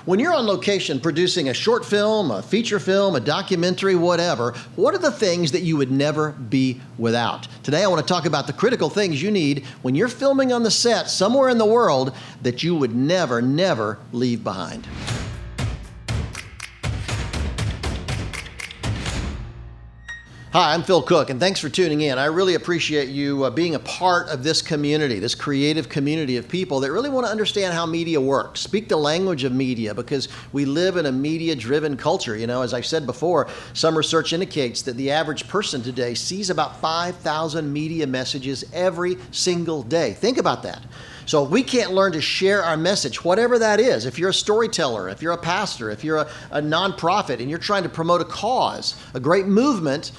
When you're on location producing a short film, a feature film, a documentary, whatever, what are the things that you would never be without? Today I want to talk about the critical things you need when you're filming on the set somewhere in the world that you would never leave behind. Hi, I'm Phil Cooke, and thanks for tuning in. I really appreciate you being a part of this community, this creative community of people that really want to understand how media works, speak the language of media, because we live in a media-driven culture. You know, as I've said before, some research indicates that the average person today sees about 5,000 media messages every single day. Think about that. So if we can't learn to share our message, whatever that is, if you're a storyteller, if you're a pastor, if you're a nonprofit and you're trying to promote a cause, a great movement,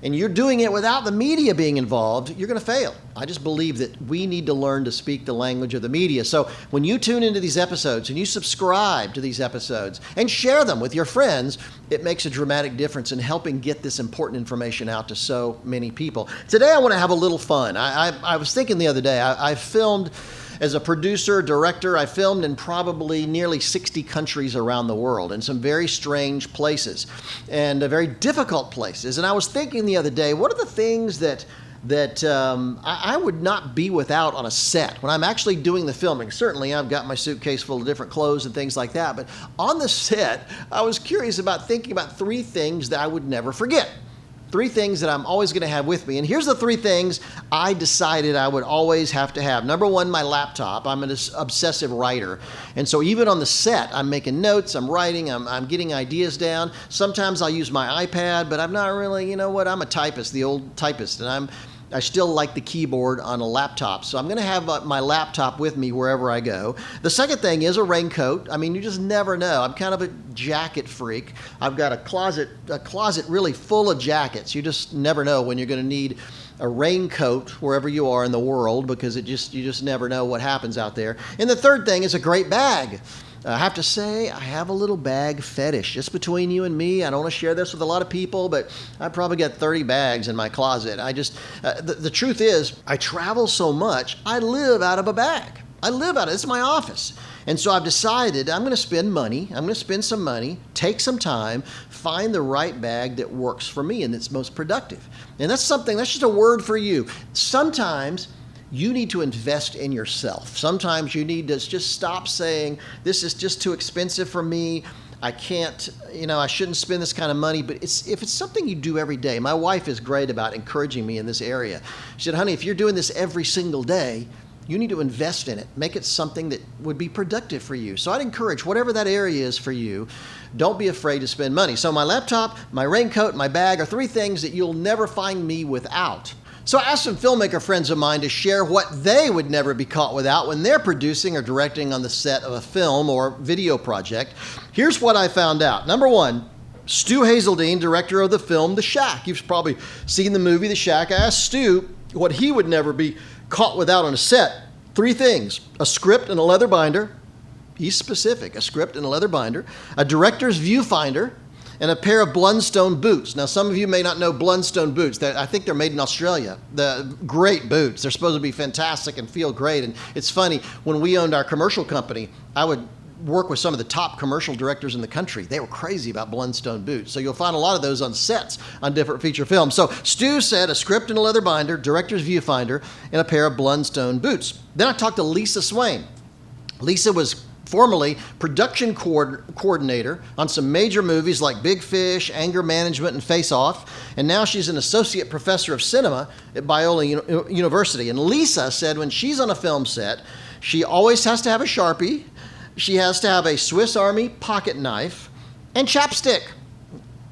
and you're doing it without the media being involved, you're going to fail. I just believe that we need to learn to speak the language of the media. So when you tune into these episodes and you subscribe to these episodes and share them with your friends, it makes a dramatic difference in helping get this important information out to so many people. Today I want to have a little fun. I was thinking the other day, I filmed as a producer, director. I filmed in probably nearly 60 countries around the world in some very strange places and very difficult places. And I was thinking the other day, what are the things that I would not be without on a set when I'm actually doing the filming? Certainly, I've got my suitcase full of different clothes and things like that. But on the set, I was curious about thinking about 3 things that I would never forget. 3 things that I'm always going to have with me. And here's the 3 things I decided I would always have to have. Number 1, my laptop. I'm an obsessive writer. And so even on the set, I'm making notes, I'm writing, I'm getting ideas down. Sometimes I'll use my iPad, but I'm not really, you know what, I'm a typist, the old typist, and I still like the keyboard on a laptop. So I'm going to have my laptop with me wherever I go. The second thing is a raincoat. I mean, you just never know. I'm kind of a jacket freak. I've got a closet really full of jackets. You just never know when you're going to need a raincoat wherever you are in the world, because you just never know what happens out there. And the third thing is a great bag. I have to say, I have a little bag fetish. Just between you and me, I don't want to share this with a lot of people, but I probably got 30 bags in my closet. The truth is, I travel so much, I live out of a bag. It's my office. And so I've decided I'm going to spend money. I'm going to spend some money, take some time, find the right bag that works for me and that's most productive. And that's just a word for you. Sometimes you need to invest in yourself. Sometimes you need to just stop saying, this is just too expensive for me. I can't, I shouldn't spend this kind of money. But if it's something you do every day, my wife is great about encouraging me in this area. She said, honey, if you're doing this every single day, you need to invest in it. Make it something that would be productive for you. So I'd encourage whatever that area is for you, don't be afraid to spend money. So my laptop, my raincoat, my bag are 3 things that you'll never find me without. So I asked some filmmaker friends of mine to share what they would never be caught without when they're producing or directing on the set of a film or video project. Here's what I found out. Number 1, Stu Hazeldine, director of the film The Shack. You've probably seen the movie The Shack. I asked Stu what he would never be caught without on a set. 3 things: a script and a leather binder. He's specific: a script and a leather binder, a director's viewfinder, and a pair of Blundstone boots. Now, some of you may not know Blundstone boots. I think they're made in Australia. The great boots. They're supposed to be fantastic and feel great. And it's funny, when we owned our commercial company, I would work with some of the top commercial directors in the country. They were crazy about Blundstone boots. So you'll find a lot of those on sets on different feature films. So Stu said a script and a leather binder, director's viewfinder, and a pair of Blundstone boots. Then I talked to Lisa Swain. Lisa was formerly production coordinator on some major movies like Big Fish, Anger Management, and Face Off. And now she's an associate professor of cinema at Biola University. And Lisa said when she's on a film set, she always has to have a Sharpie, she has to have a Swiss Army pocket knife, and chapstick.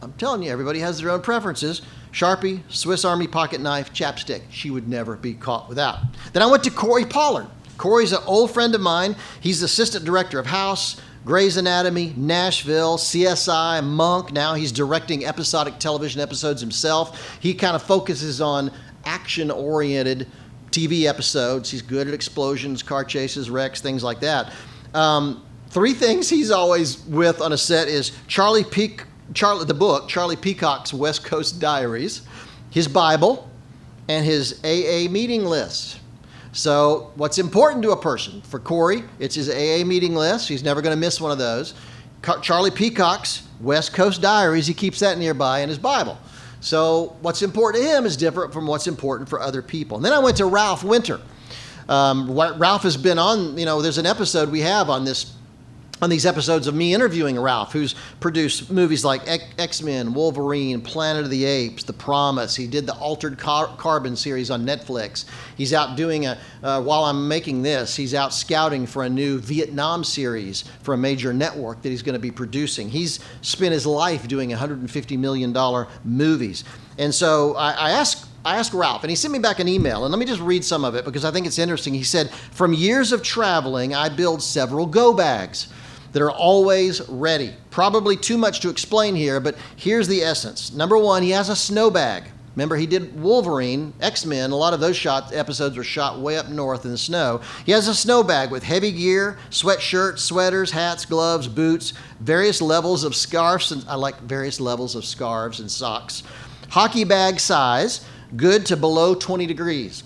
I'm telling you, everybody has their own preferences. Sharpie, Swiss Army pocket knife, chapstick. She would never be caught without. Then I went to Corey Pollard. Corey's an old friend of mine. He's the assistant director of House, Grey's Anatomy, Nashville, CSI, Monk. Now he's directing episodic television episodes himself. He kind of focuses on action-oriented TV episodes. He's good at explosions, car chases, wrecks, things like that. 3 things he's always with on a set is the book, Charlie Peacock's West Coast Diaries, his Bible, and his AA meeting list. So what's important to a person? For Corey, it's his AA meeting list. He's never going to miss one of those. Charlie Peacock's West Coast Diaries, he keeps that nearby in his Bible. So what's important to him is different from what's important for other people. And then I went to Ralph Winter. Ralph has been on, there's an episode we have on these episodes of me interviewing Ralph, who's produced movies like X-Men, Wolverine, Planet of the Apes, The Promise. He did the Altered Carbon series on Netflix. He's out doing while I'm making this, he's out scouting for a new Vietnam series for a major network that he's going to be producing. He's spent his life doing $150 million movies. And so I asked Ralph, and he sent me back an email, and let me just read some of it because I think it's interesting. He said, "From years of traveling, I build several go bags that are always ready." Probably too much to explain here, but here's the essence. Number one, he has a snow bag. Remember, he did Wolverine, X-Men. A lot of those episodes were shot way up north in the snow. He has a snow bag with heavy gear, sweatshirts, sweaters, hats, gloves, boots, various levels of scarves, and I like various levels of scarves and socks. Hockey bag size, good to below 20 degrees.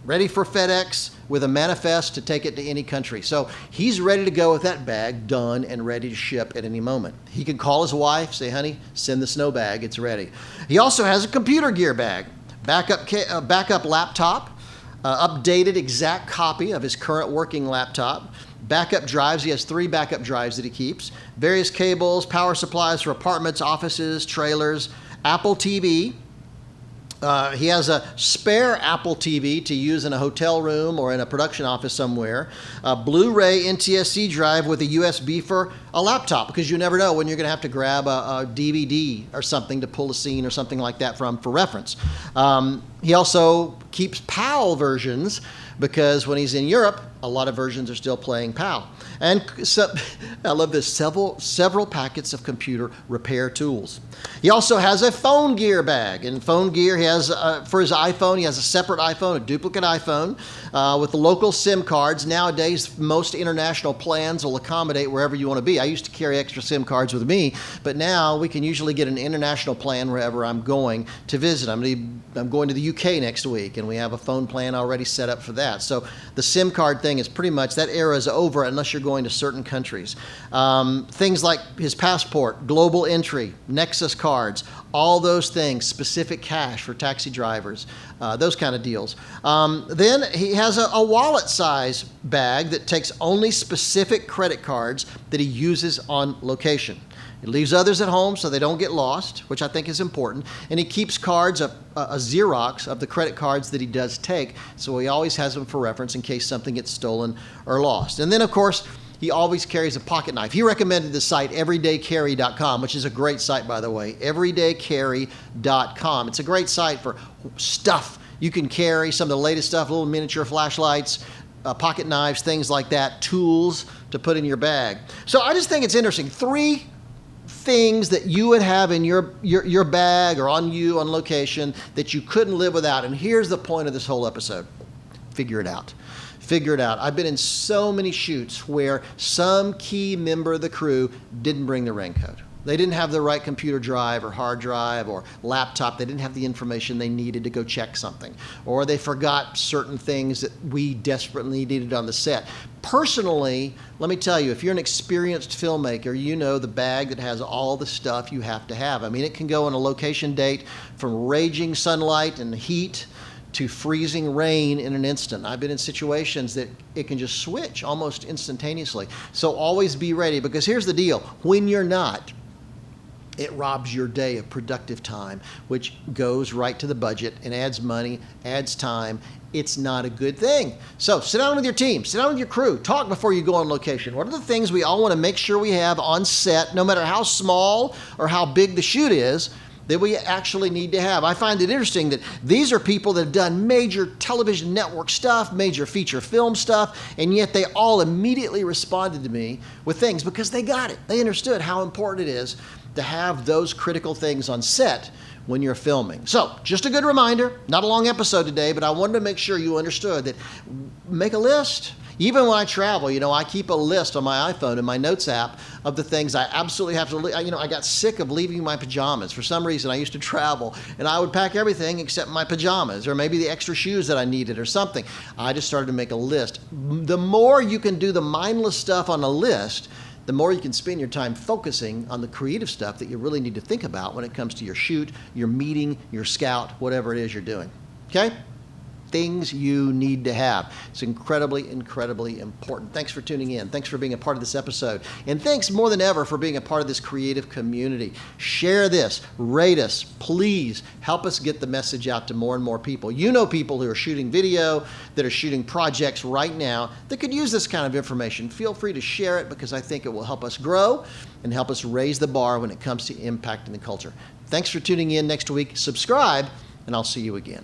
Ready for FedEx with a manifest to take it to any country. So he's ready to go with that bag done and ready to ship at any moment. He can call his wife, say, "Honey, send the snow bag, it's ready." He also has a computer gear bag, backup laptop, updated exact copy of his current working laptop, backup drives. He has 3 backup drives that he keeps, various cables, power supplies for apartments, offices, trailers, Apple TV. He has a spare Apple TV to use in a hotel room or in a production office somewhere. A Blu-ray NTSC drive with a USB for a laptop, because you never know when you're going to have to grab a DVD or something to pull a scene or something like that from for reference. He also keeps PAL versions, because when he's in Europe, a lot of versions are still playing PAL. And so, I love this, several packets of computer repair tools. He also has a phone gear bag. And phone gear, he has, for his iPhone, he has a separate iPhone, a duplicate iPhone, with the local SIM cards. Nowadays, most international plans will accommodate wherever you want to be. I used to carry extra SIM cards with me, but now we can usually get an international plan wherever I'm going to visit. I'm going to the UK next week, and we have a phone plan already set up for that. So the SIM card thing is pretty much, that era is over unless you're going to certain countries. Things like his passport, global entry, Nexus cards, all those things, specific cash for taxi drivers, those kind of deals. Then he has a wallet size bag that takes only specific credit cards that he uses on location. He leaves others at home so they don't get lost, which I think is important. And he keeps cards, a Xerox of the credit cards that he does take, so he always has them for reference in case something gets stolen or lost. And then, of course, he always carries a pocket knife. He recommended the site everydaycarry.com, which is a great site, by the way, everydaycarry.com. It's a great site for stuff you can carry, some of the latest stuff, little miniature flashlights, pocket knives, things like that, tools to put in your bag. So I just think it's interesting. 3 things that you would have in your bag or on you on location that you couldn't live without. And here's the point of this whole episode. Figure it out. Figure it out. I've been in so many shoots where some key member of the crew didn't bring the Raincoat. They didn't have the right computer drive or hard drive or laptop. They didn't have the information they needed to go check something. Or they forgot certain things that we desperately needed on the set. Personally, let me tell you, if you're an experienced filmmaker, you know the bag that has all the stuff you have to have. I mean, it can go on a location date from raging sunlight and heat to freezing rain in an instant. I've been in situations that it can just switch almost instantaneously. So always be ready, because here's the deal. When you're not, it robs your day of productive time, which goes right to the budget and adds money, adds time. It's not a good thing. So sit down with your team, sit down with your crew, talk before you go on location. What are the things we all want to make sure we have on set, no matter how small or how big the shoot is, that we actually need to have? I find it interesting that these are people that have done major television network stuff, major feature film stuff, and yet they all immediately responded to me with things because they got it. They understood how important it is to have those critical things on set when you're filming. So, just a good reminder, not a long episode today, but I wanted to make sure you understood that make a list. Even when I travel, I keep a list on my iPhone and my notes app of the things I absolutely have to, I got sick of leaving my pajamas. For some reason, I used to travel and I would pack everything except my pajamas or maybe the extra shoes that I needed or something. I just started to make a list. The more you can do the mindless stuff on a list, the more you can spend your time focusing on the creative stuff that you really need to think about when it comes to your shoot, your meeting, your scout, whatever it is you're doing. Okay? Things you need to have. It's incredibly, incredibly important. Thanks for tuning in. Thanks for being a part of this episode. And thanks more than ever for being a part of this creative community. Share this, rate us, please help us get the message out to more and more people. You know people who are shooting video, that are shooting projects right now that could use this kind of information. Feel free to share it because I think it will help us grow and help us raise the bar when it comes to impacting the culture. Thanks for tuning in next week. Subscribe, and I'll see you again.